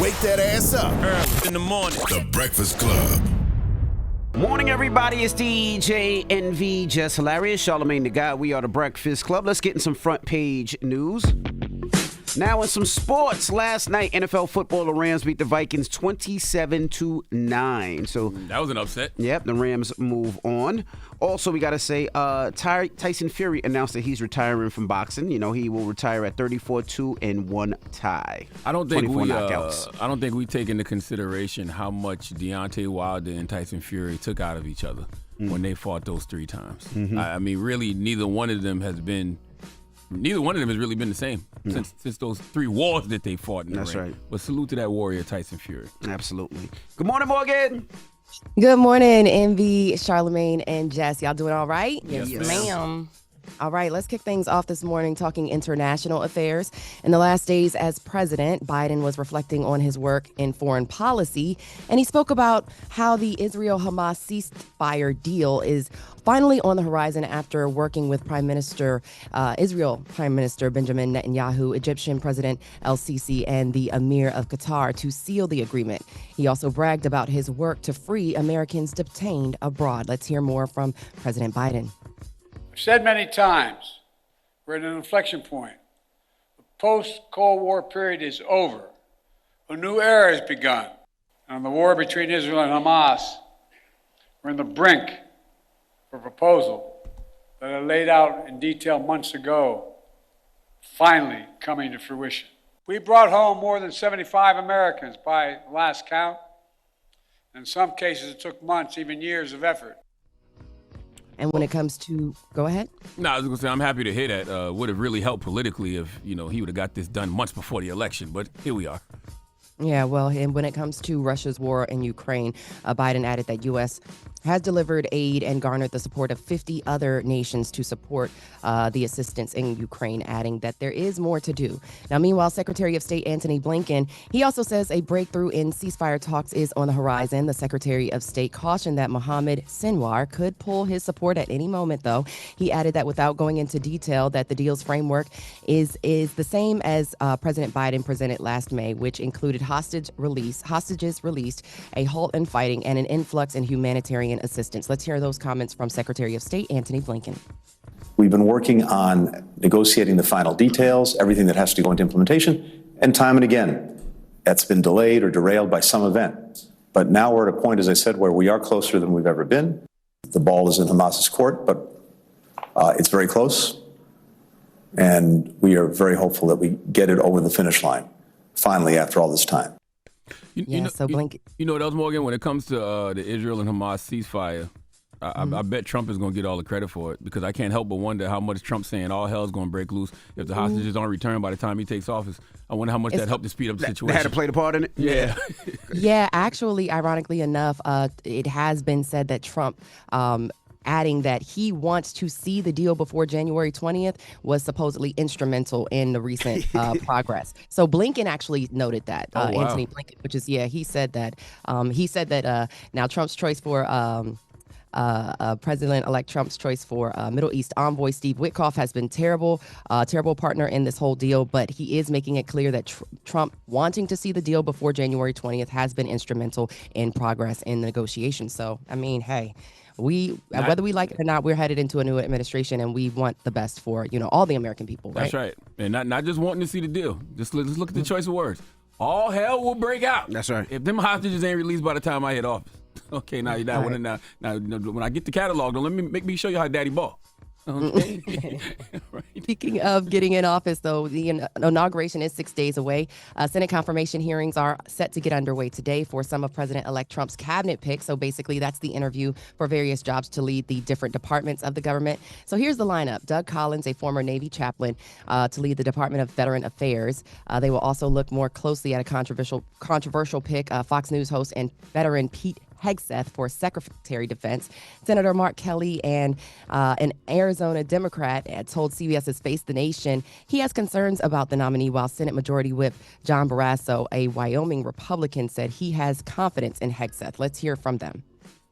wake that ass up. Early in the morning. The Breakfast Club. Morning, everybody. It's DJ NV, Jess Hilarious, Charlamagne the Guy. We are the Breakfast Club. Let's get in some front page news. Now in some sports, last night, NFL football, the Rams beat the Vikings 27-9. So that was an upset. Yep, the Rams move on. Also, we got to say, Tyson Fury announced that he's retiring from boxing. You know, he will retire at 34-2 and 1 tie. I don't think knockouts. I don't think we take into consideration how much Deontay Wilder and Tyson Fury took out of each other when they fought those 3 times. Mm-hmm. I mean, really, neither one of them has really been the same since those 3 wars that they fought in the ring. That's right. But salute to that warrior, Tyson Fury. Absolutely. Good morning, Morgan. Good morning, Envy, Charlamagne, and Jess. Y'all doing all right? Yes, ma'am. All right, let's kick things off this morning talking international affairs. In the last days as president, Biden was reflecting on his work in foreign policy, and he spoke about how the Israel-Hamas ceasefire deal is finally on the horizon after working with Israel Prime Minister Benjamin Netanyahu, Egyptian President El-Sisi, and the Emir of Qatar to seal the agreement. He also bragged about his work to free Americans detained abroad. Let's hear more from President Biden. I've said many times, we're at an inflection point. The post-Cold War period is over. A new era has begun. And the war between Israel and Hamas, we're in the brink of a proposal that I laid out in detail months ago, finally coming to fruition. We brought home more than 75 Americans by last count. In some cases, it took months, even years of effort. And when it comes to, go ahead. No, I was going to say, I'm happy to hear that. Would have really helped politically if, he would have got this done months before the election. But here we are. Yeah, well, and when it comes to Russia's war in Ukraine, Biden added that U.S. has delivered aid and garnered the support of 50 other nations to support the assistance in Ukraine, adding that there is more to do. Now, meanwhile, Secretary of State Antony Blinken, he also says a breakthrough in ceasefire talks is on the horizon. The Secretary of State cautioned that Mohammed Sinwar could pull his support at any moment, though. He added that without going into detail, that the deal's framework is the same as President Biden presented last May, which included hostages released, a halt in fighting, and an influx in humanitarian assistance. Let's hear those comments from Secretary of State Antony Blinken. We've been working on negotiating the final details, everything that has to go into implementation, and time and again, that's been delayed or derailed by some event. But now we're at a point, as I said, where we are closer than we've ever been. The ball is in Hamas's court, but it's very close, and we are very hopeful that we get it over the finish line, finally, after all this time. Blinken. You know what else, Morgan? When it comes to the Israel and Hamas ceasefire, I bet Trump is going to get all the credit for it, because I can't help but wonder how much Trump's saying all hell's going to break loose if the hostages aren't returned by the time he takes office. I wonder how much that helped to speed up the situation. They had to play the part in it? Yeah. Yeah, actually, ironically enough, it has been said that Trump adding that he wants to see the deal before January 20th was supposedly instrumental in the recent progress. So Blinken actually noted that, Antony Blinken, which is, he said that. Now Trump's choice for President-elect Trump's choice for Middle East envoy Steve Witkoff has been terrible partner in this whole deal, but he is making it clear that Trump wanting to see the deal before January 20th has been instrumental in progress in the negotiations. So, I mean, hey, whether we like it or not, we're headed into a new administration, and we want the best for, all the American people, right? That's right. And not just wanting to see the deal. Just look at the choice of words. All hell will break out. That's right. If them hostages ain't released by the time I hit office. Okay, now when I get the catalog, don't make me show you how daddy ball. Okay. Right. Speaking of getting in office, though, the inauguration is 6 days away. Senate confirmation hearings are set to get underway today for some of President-elect Trump's cabinet picks. So basically, that's the interview for various jobs to lead the different departments of the government. So here's the lineup. Doug Collins, a former Navy chaplain, to lead the Department of Veteran Affairs. They will also look more closely at a controversial pick, Fox News host and veteran Pete Hegseth for Secretary of Defense. Senator Mark Kelly and an Arizona Democrat told CBS's Face the Nation he has concerns about the nominee, while Senate Majority Whip John Barrasso, a Wyoming Republican, said he has confidence in Hegseth. Let's hear from them.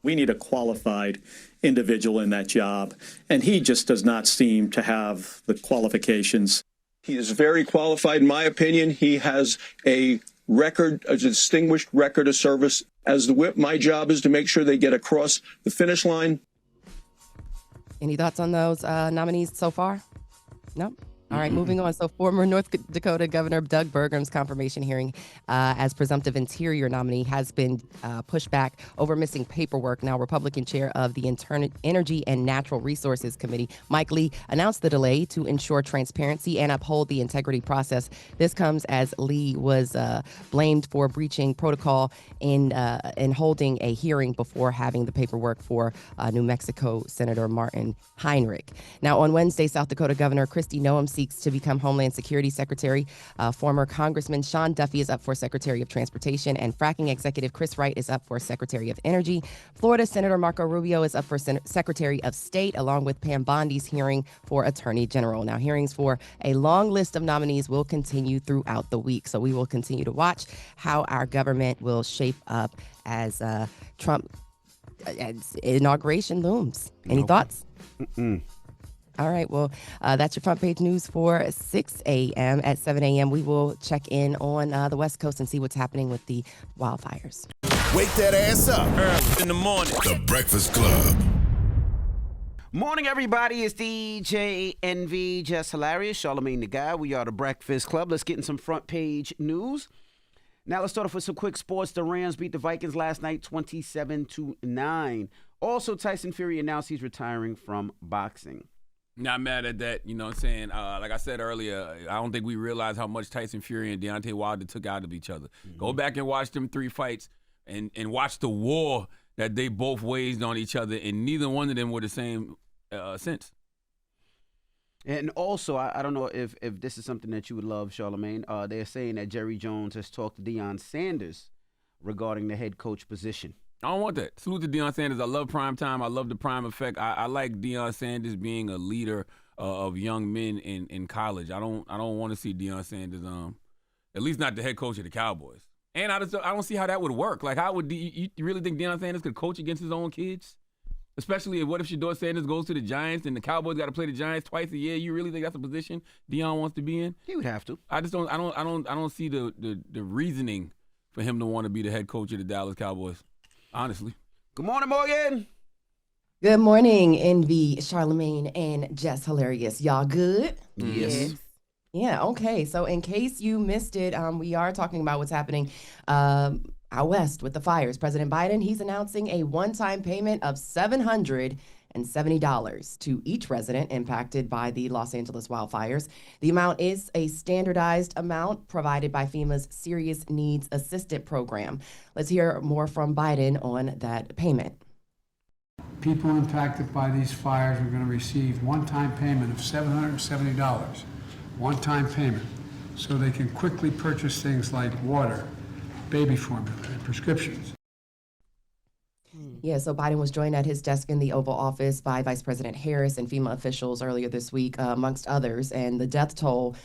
We need a qualified individual in that job, and he just does not seem to have the qualifications. He is very qualified, in my opinion. He has a a distinguished record of service. As the whip, my job is to make sure they get across the finish line. Any thoughts on those nominees so far? No? All right, moving on. So former North Dakota Governor Doug Burgum's confirmation hearing as presumptive Interior nominee has been pushed back over missing paperwork. Now, Republican chair of the Energy and Natural Resources Committee, Mike Lee, announced the delay to ensure transparency and uphold the integrity process. This comes as Lee was blamed for breaching protocol in holding a hearing before having the paperwork for New Mexico Senator Martin Heinrich. Now, on Wednesday, South Dakota Governor Kristi Noem seeks to become Homeland Security Secretary. Former Congressman Sean Duffy is up for Secretary of Transportation, and fracking executive Chris Wright is up for Secretary of Energy. Florida Senator Marco Rubio is up for Secretary of State, along with Pam Bondi's hearing for Attorney General. Now, hearings for a long list of nominees will continue throughout the week, so we will continue to watch how our government will shape up as Trump as inauguration looms. Any thoughts? All right, well, that's your front page news for 6 a.m. At 7 a.m., we will check in on the West Coast and see what's happening with the wildfires. Wake that ass up. Early in the morning. The Breakfast Club. Morning, everybody. It's DJ NV, Jess Hilarious, Charlamagne the Guy. We are the Breakfast Club. Let's get in some front page news. Now, let's start off with some quick sports. The Rams beat the Vikings last night 27-9. Also, Tyson Fury announced he's retiring from boxing. Not mad at that, you know what I'm saying? Like I said earlier, I don't think we realize how much Tyson Fury and Deontay Wilder took out of each other. Go back and watch them 3 fights and watch the war that they both waged on each other, and neither one of them were the same since. And also, I don't know if this is something that you would love, Charlamagne. They're saying that Jerry Jones has talked to Deion Sanders regarding the head coach position. I don't want that. Salute to Deion Sanders. I love prime time. I love the prime effect. I like Deion Sanders being a leader of young men in college. I don't want to see Deion Sanders, at least not the head coach of the Cowboys. And I don't see how that would work. Like, how would you really think Deion Sanders could coach against his own kids? Especially what if Shedeur Sanders goes to the Giants and the Cowboys got to play the Giants twice a year? You really think that's a position Deion wants to be in? He would have to. I don't see the reasoning for him to want to be the head coach of the Dallas Cowboys. Honestly. Good morning, Morgan. Good morning, Envy, Charlamagne, and Jess Hilarious. Y'all good? Yes. Yeah, okay. So in case you missed it, we are talking about what's happening out west with the fires. President Biden, he's announcing a one-time payment of $770 to each resident impacted by the Los Angeles wildfires. The amount is a standardized amount provided by FEMA's Serious Needs Assistant Program. Let's hear more from Biden on that payment. People impacted by these fires are going to receive one-time payment of $770, one-time payment, so they can quickly purchase things like water, baby formula, and prescriptions. Yeah, so Biden was joined at his desk in the Oval Office by Vice President Harris and FEMA officials earlier this week, amongst others. And the death toll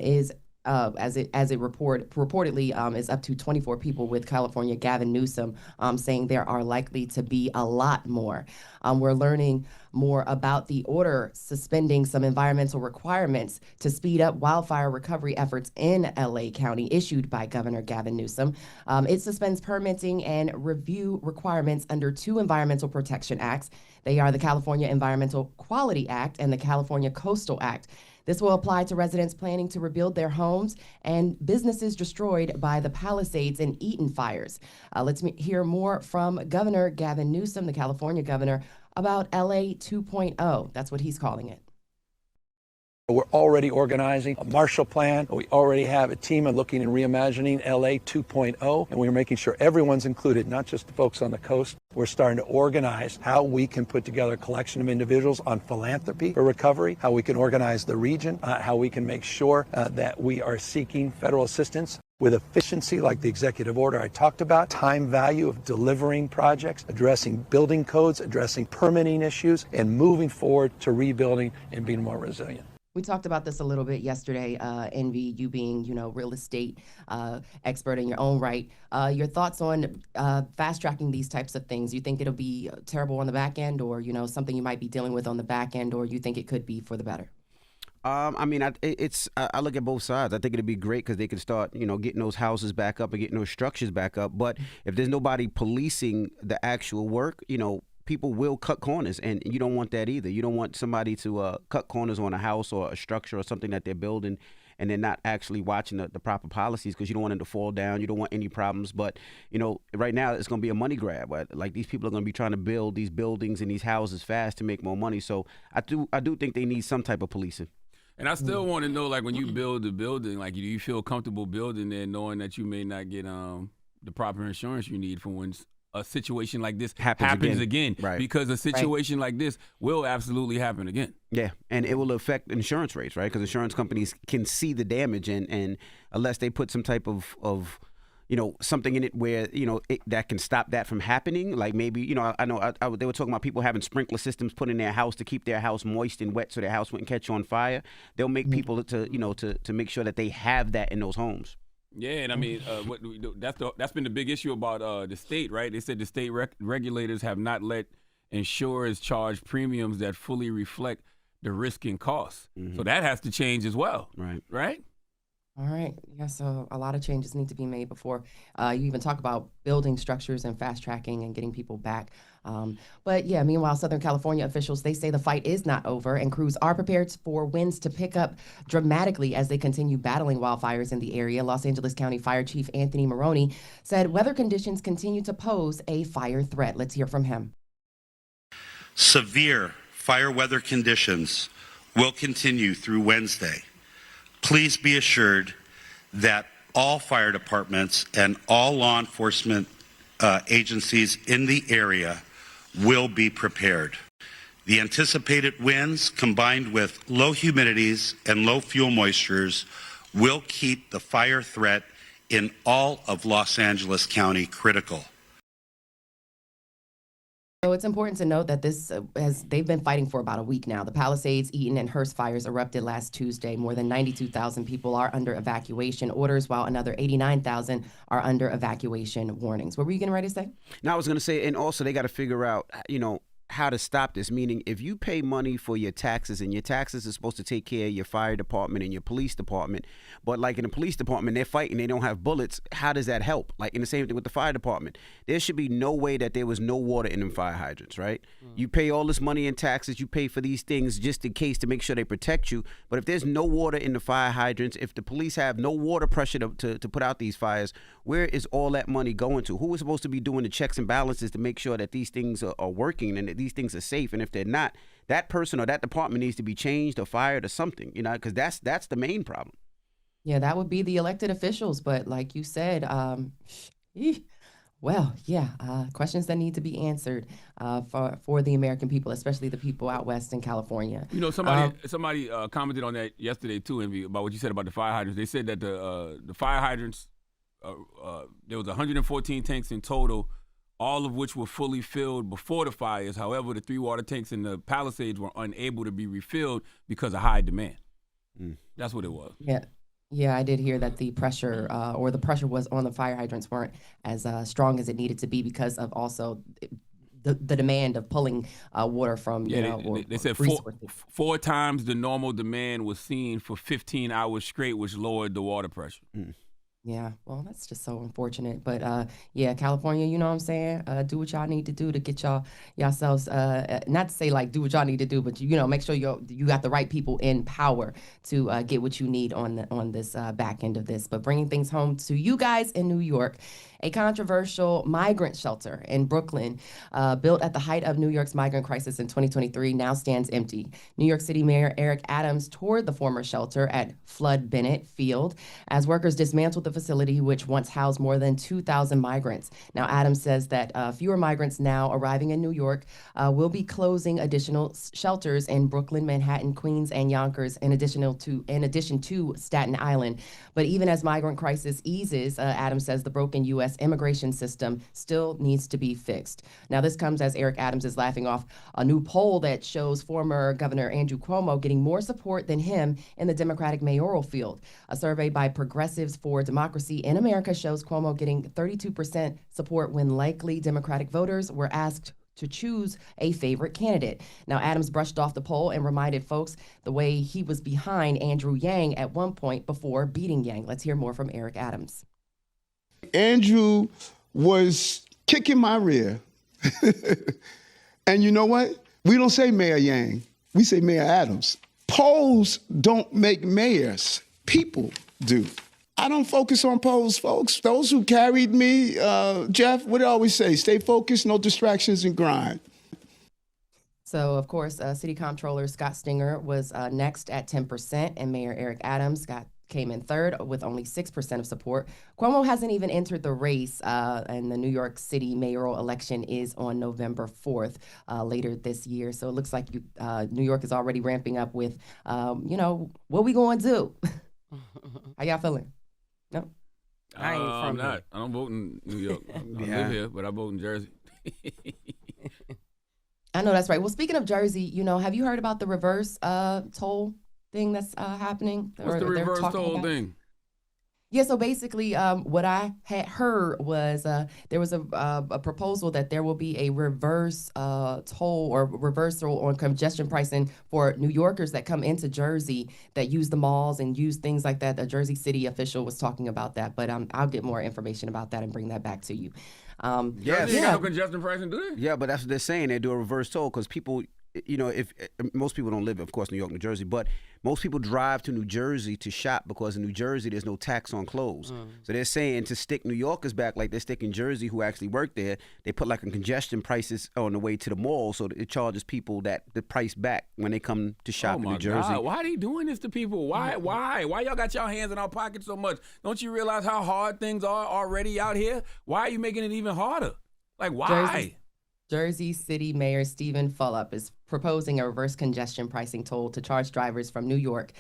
is, as it reportedly is up to 24 people, with California Gavin Newsom saying there are likely to be a lot more. We're learning more about the order suspending some environmental requirements to speed up wildfire recovery efforts in LA County, issued by Governor Gavin Newsom. It suspends permitting and review requirements under 2 environmental protection acts. They are the California Environmental Quality Act and the California Coastal Act. This will apply to residents planning to rebuild their homes and businesses destroyed by the Palisades and Eaton fires. Let's hear more from Governor Gavin Newsom, the California governor, about LA 2.0. That's what he's calling it. We're already organizing a Marshall Plan. We already have a team of looking and reimagining LA 2.0, and we're making sure everyone's included, not just the folks on the coast. We're starting to organize how we can put together a collection of individuals on philanthropy for recovery, how we can organize the region, how we can make sure that we are seeking federal assistance with efficiency, like the executive order I talked about, time value of delivering projects, addressing building codes, addressing permitting issues, and moving forward to rebuilding and being more resilient. We talked about this a little bit yesterday, Envy, you being, real estate expert in your own right. Your thoughts on fast-tracking these types of things. You think it'll be terrible on the back end, or, something you might be dealing with on the back end, or you think it could be for the better? I mean, I look at both sides. I think it'd be great because they could start, getting those houses back up and getting those structures back up. But if there's nobody policing the actual work, people will cut corners, and you don't want that either. You don't want somebody to cut corners on a house or a structure or something that they're building, and they're not actually watching the proper policies, because you don't want them to fall down. You don't want any problems. But, right now it's going to be a money grab. Like, these people are going to be trying to build these buildings and these houses fast to make more money. So I do think they need some type of policing. And I still want to know, like, when you build a building, like, do you feel comfortable building there knowing that you may not get the proper insurance you need for when a situation like this happens again? Right. Because a situation like this will absolutely happen again. Yeah, and it will affect insurance rates, right? Because insurance companies can see the damage, and unless they put some type of something in it where, that can stop that from happening. Like, maybe, I know they were talking about people having sprinkler systems put in their house to keep their house moist and wet so their house wouldn't catch on fire. They'll make people to make sure that they have that in those homes. Yeah, and I mean, that's been the big issue about the state, right? They said the state regulators have not let insurers charge premiums that fully reflect the risk and costs. Mm-hmm. So that has to change as well. Right? All right. Yeah, so a lot of changes need to be made before you even talk about building structures and fast tracking and getting people back. But yeah, meanwhile, Southern California officials, they say the fight is not over, and crews are prepared for winds to pick up dramatically as they continue battling wildfires in the area. Los Angeles County Fire Chief Anthony Maroney said weather conditions continue to pose a fire threat. Let's hear from him. Severe fire weather conditions will continue through Wednesday. Please be assured that all fire departments and all law enforcement agencies in the area will be prepared. The anticipated winds, combined with low humidities and low fuel moistures, will keep the fire threat in all of Los Angeles County critical. So it's important to note that they've been fighting for about a week now. The Palisades, Eaton, and Hearst fires erupted last Tuesday. More than 92,000 people are under evacuation orders, while another 89,000 are under evacuation warnings. What were you getting ready to say? No, I was going to say, and also they got to figure out, how to stop this. Meaning, if you pay money for your taxes, and your taxes are supposed to take care of your fire department and your police department, but like in the police department, they're fighting, they don't have bullets. How does that help? Like, in the same thing with the fire department, there should be no way that there was no water in them fire hydrants, right? You pay all this money in taxes, you pay for these things just in case to make sure they protect you. But if there's no water in the fire hydrants, if the police have no water pressure to put out these fires, where is all that money going to? Who is supposed to be doing the checks and balances to make sure that these things are working and that these things are safe? And if they're not, that person or that department needs to be changed or fired or something, because that's the main problem. Yeah, that would be the elected officials. But like you said, questions that need to be answered for the American people, especially the people out west in California. Somebody commented on that yesterday too, Envy, about what you said about the fire hydrants. They said that the fire hydrants, there was 114 tanks in total, all of which were fully filled before the fires. However, the 3 water tanks in the Palisades were unable to be refilled because of high demand. That's what it was. Yeah, I did hear that the pressure was on the fire hydrants weren't as strong as it needed to be because of also the demand of pulling water from, they said 4 times the normal demand was seen for 15 hours straight, which lowered the water pressure. Yeah, well, that's just so unfortunate. But California, you know what I'm saying? Do what y'all need to do to get yourselves, not to say like do what y'all need to do, but make sure you got the right people in power to get what you need on this back end of this. But bringing things home to you guys in New York, a controversial migrant shelter in Brooklyn, built at the height of New York's migrant crisis in 2023, now stands empty. New York City Mayor Eric Adams toured the former shelter at Flood Bennett Field as workers dismantled the facility, which once housed more than 2,000 migrants. Now, Adams says that fewer migrants now arriving in New York will be closing additional shelters in Brooklyn, Manhattan, Queens, and Yonkers, in addition to Staten Island. But even as migrant crisis eases, Adams says the broken U.S. immigration system still needs to be fixed. Now, this comes as Eric Adams is laughing off a new poll that shows former Governor Andrew Cuomo getting more support than him in the Democratic mayoral field. A survey by Progressives for Democracy in America shows Cuomo getting 32% support when likely Democratic voters were asked to choose a favorite candidate. Now, Adams brushed off the poll and reminded folks the way he was behind Andrew Yang at one point before beating Yang. Let's hear more from Eric Adams. Andrew was kicking my rear. And you know what? We don't say Mayor Yang. We say Mayor Adams. Polls don't make mayors. People do. I don't focus on polls, folks. Those who carried me, Jeff, what do I always say? Stay focused, no distractions, and grind. So, of course, City Comptroller Scott Stinger was next at 10%, and Mayor Eric Adams came in third with only 6% of support. Cuomo hasn't even entered the race, and the New York City mayoral election is on November 4th, later this year. So it looks like New York is already ramping up with, what we going to do? How y'all feeling? No? I'm not. I don't vote in New York. I live here, but I vote in Jersey. I know that's right. Well, speaking of Jersey, have you heard about the reverse toll thing that's happening? What's the reverse toll thing? Yeah, so basically what I had heard was there was a proposal that there will be a reverse toll or reversal on congestion pricing for New Yorkers that come into Jersey that use the malls and use things like that. A Jersey City official was talking about that, but I'll get more information about that and bring that back to you. Jersey ain't got no congestion pricing, do they? Yeah, but that's what they're saying. They do a reverse toll because people, if most people don't live, of course, New York, New Jersey, but most people drive to New Jersey to shop because in New Jersey there's no tax on clothes. So they're saying to stick New Yorkers back like they're sticking Jersey who actually work there. They put like a congestion prices on the way to the mall, so it charges people the price back when they come to shop in New Jersey. God, why are they doing this to people? Why y'all got your hands in our pockets so much? Don't you realize how hard things are already out here? Why are you making it even harder? Like, why? Jersey City Mayor Stephen Fulop is proposing a reverse congestion pricing toll to charge drivers from New York.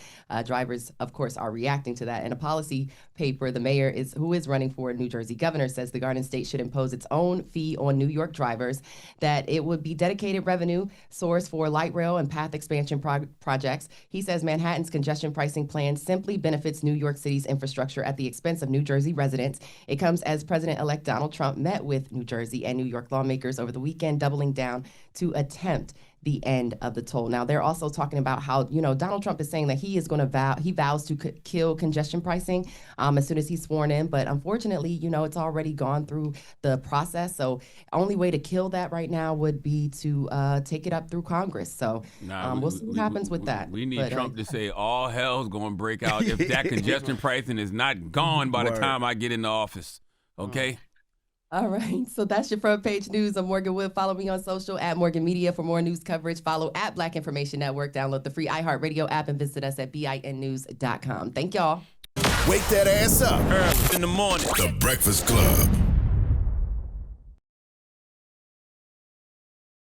Drivers, of course, are reacting to that. In a policy paper, the mayor who is running for New Jersey governor says the Garden State should impose its own fee on New York drivers, that it would be dedicated revenue source for light rail and path expansion projects. He says Manhattan's congestion pricing plan simply benefits New York City's infrastructure at the expense of New Jersey residents. It comes as President-elect Donald Trump met with New Jersey and New York lawmakers over the weekend, doubling down to attempt the end of the toll. Now, they're also talking about how, Donald Trump is saying that he vows to kill congestion pricing as soon as he's sworn in. But unfortunately, it's already gone through the process. So only way to kill that right now would be to take it up through Congress. So we'll see what happens with that. We need Trump to say all hell's going to break out if that congestion pricing is not gone by the time I get into office. Okay? All right, so that's your front page news. I'm Morgan Wood. Follow me on social at Morgan Media for more news coverage. Follow at Black Information Network. Download the free iHeartRadio app and visit us at BINnews.com. Thank y'all. Wake that ass up. Early in the morning. The Breakfast Club.